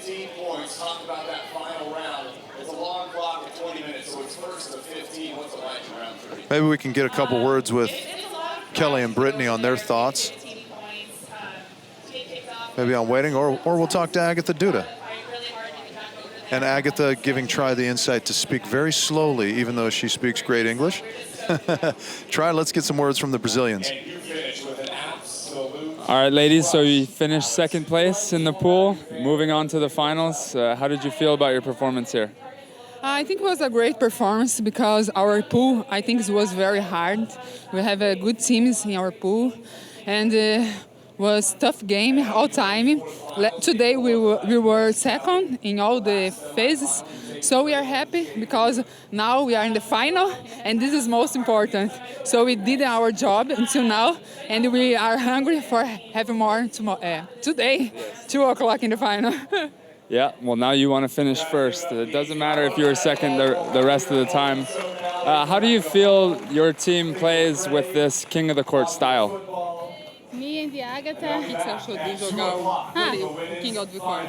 Maybe we can get a couple words with Kelly and Brittany on their thoughts. Maybe on waiting, or we'll talk to Agatha Duda. And Agatha giving Try the insight to speak very slowly, even though she speaks great English. Try. Let's get some words from the Brazilians.
And you finish with an absolute.
All right, ladies, so you finished second place in the pool. Moving on to the finals, how did you feel about your performance here?
I think it was a great performance because our pool, I think it was very hard. We have good teams in our pool, and was tough game all time. Today we were second in all the phases, so we are happy because now we are in the final, and this is most important. So we did our job until now, and we are hungry for having more today, 2 o'clock in the final.
Yeah, well, now you want to finish first. It doesn't matter if you were second the rest of the time. How do you feel your team plays with this King of the Court style?
Me and the Agatha.
O que você achou de jogar o King of the Court?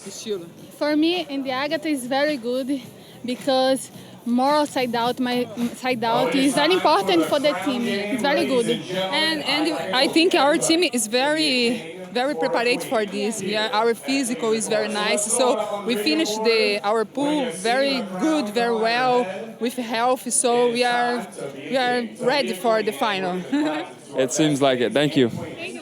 Estilo.
For me and the Agatha is very good because more side out. My side out is very important for the team. It's very good.
And I think our team is very prepared for this. Our physical is very nice. So we finished our pool very good, very well, with health. So we are ready for the final.
It seems like it. Thank you.
Thank you.